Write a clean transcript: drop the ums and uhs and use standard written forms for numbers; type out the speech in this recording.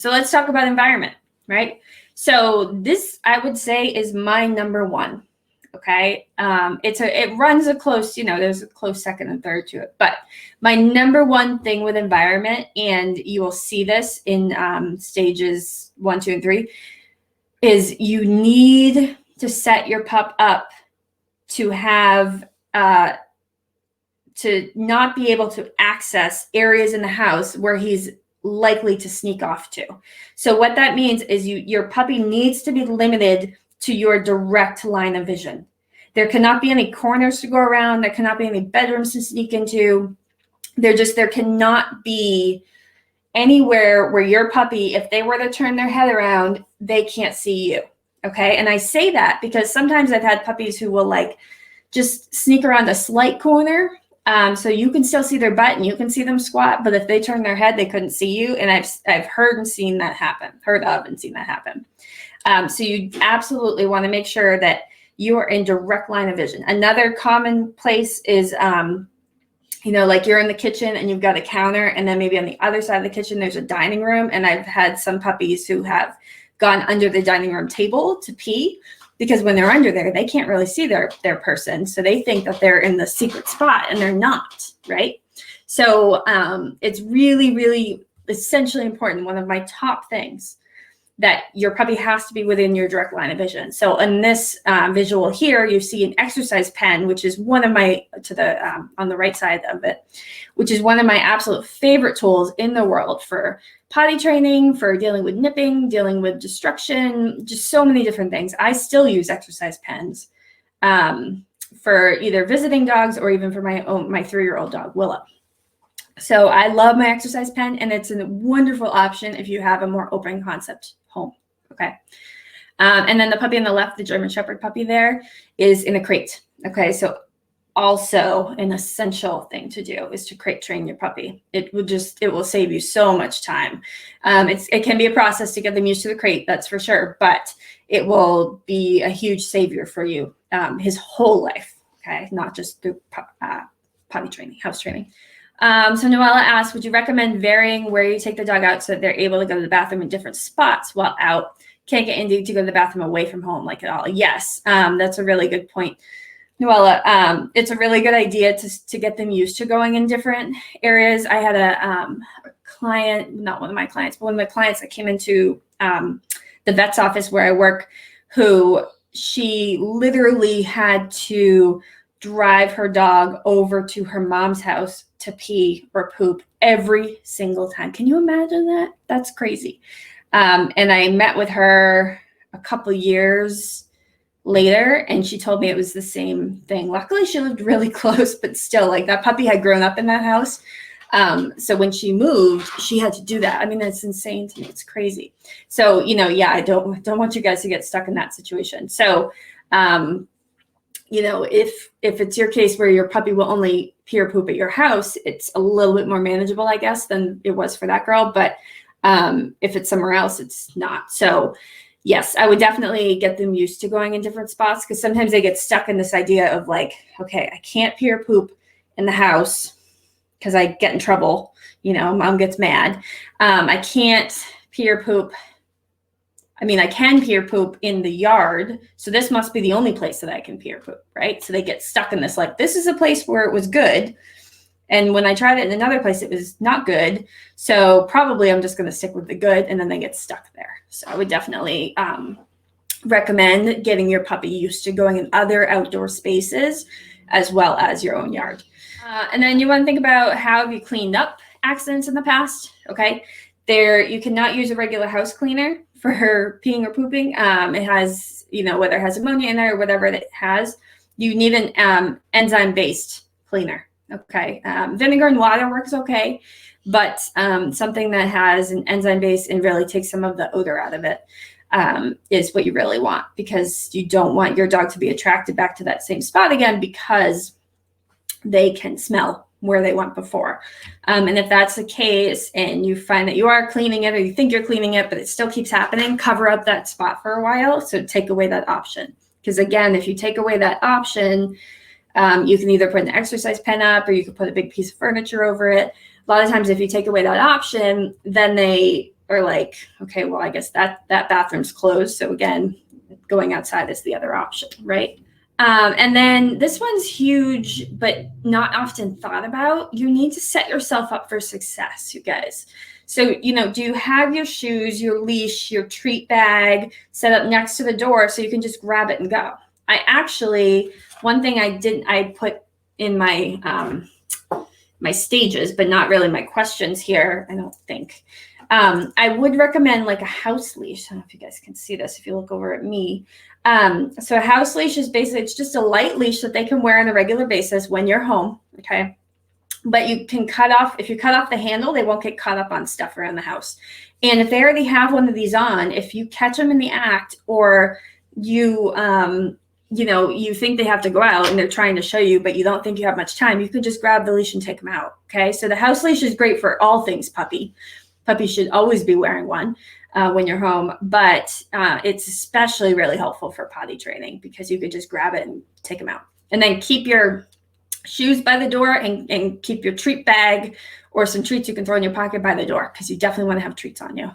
So let's talk about environment, right? So this, I would say, is my number one. Okay. It runs a close, there's a close second and third to it, but my number one thing with environment, and you will see this in stages 1, 2, and 3, is you need to set your pup up to have, to not be able to access areas in the house where he's likely to sneak off to. So what that means is your puppy needs to be limited to your direct line of vision. There cannot be any corners to go around. There cannot be any bedrooms to sneak into. There cannot be anywhere where your puppy, if they were to turn their head around, they can't see you. Okay. And I say that because sometimes I've had puppies who will like just sneak around a slight corner. So you can still see their butt and you can see them squat, but if they turn their head, they couldn't see you. And I've heard of and seen that happen. So you absolutely want to make sure that you are in direct line of vision. Another common place is, like you're in the kitchen and you've got a counter, and then maybe on the other side of the kitchen, there's a dining room. And I've had some puppies who have gone under the dining room table to pee, because when they're under there, they can't really see their person. So they think that they're in the secret spot and they're not, right? So it's really, really essentially important. One of my top things, that your puppy has to be within your direct line of vision. So in this visual here, you see an exercise pen, which is one of my, on the right side of it, which is one of my absolute favorite tools in the world for potty training, for dealing with nipping, dealing with destruction, just so many different things. I still use exercise pens for either visiting dogs or even for my 3-year-old dog, Willow. So I love my exercise pen, and it's a wonderful option if you have a more open concept home. Okay. And then the puppy on the left, the German Shepherd puppy there, is in a crate. Okay. So also an essential thing to do is to crate train your puppy. It will save you so much time. It can be a process to get them used to the crate, that's for sure, but it will be a huge savior for you his whole life. Okay. Not just through potty training, house training. So Noella asked, would you recommend varying where you take the dog out so that they're able to go to the bathroom in different spots while out? Can't get Indy to go to the bathroom away from home like at all. Yes, that's a really good point, Noella. It's a really good idea to get them used to going in different areas. I had a client, not one of my clients, but one of my clients that came into the vet's office where I work, who she literally had to drive her dog over to her mom's house to pee or poop every single time. Can you imagine that? That's crazy. And I met with her a couple years later, and she told me it was the same thing. Luckily, she lived really close, but still, like, that puppy had grown up in that house. So when she moved, she had to do that. I mean, that's insane to me. It's crazy. So, I don't want you guys to get stuck in that situation. So, if it's your case where your puppy will only pee or poop at your house, it's a little bit more manageable, I guess, than it was for that girl. But if it's somewhere else, it's not. So yes, I would definitely get them used to going in different spots, because sometimes they get stuck in this idea of like, okay, I can't pee or poop in the house because I get in trouble. Mom gets mad. I can't pee or poop. I can pee or poop in the yard, so this must be the only place that I can pee or poop, right? So they get stuck in this, like, this is a place where it was good, and when I tried it in another place, it was not good, so probably I'm just going to stick with the good, and then they get stuck there. So I would definitely recommend getting your puppy used to going in other outdoor spaces as well as your own yard. And then you want to think about, how have you cleaned up accidents in the past? Okay. You cannot use a regular house cleaner for her peeing or pooping. It has, whether it has ammonia in there or whatever it has, you need an enzyme-based cleaner. Okay. Vinegar and water works okay, but something that has an enzyme base and really takes some of the odor out of it is what you really want, because you don't want your dog to be attracted back to that same spot again, because they can smell where they went before. And if that's the case and you find that you are cleaning it, or you think you're cleaning it, but it still keeps happening, cover up that spot for a while. So take away that option. Because again, if you take away that option, you can either put an exercise pen up, or you could put a big piece of furniture over it. A lot of times if you take away that option, then they are like, okay, well, I guess that bathroom's closed. So again, going outside is the other option, right? And then this one's huge, but not often thought about. You need to set yourself up for success, you guys. So, do you have your shoes, your leash, your treat bag set up next to the door so you can just grab it and go? One thing I put in my my stages, but not really my questions here, I don't think. I would recommend like a house leash. I don't know if you guys can see this if you look over at me. So a house leash is basically, it's just a light leash that they can wear on a regular basis when you're home, okay? But you can if you cut off the handle, they won't get caught up on stuff around the house. And if they already have one of these on, if you catch them in the act, or you think they have to go out and they're trying to show you, but you don't think you have much time, you could just grab the leash and take them out, okay? So the house leash is great for all things puppy. Puppies should always be wearing one when you're home, but it's especially really helpful for potty training because you could just grab it and take them out. And then keep your shoes by the door and keep your treat bag or some treats you can throw in your pocket by the door because you definitely want to have treats on you.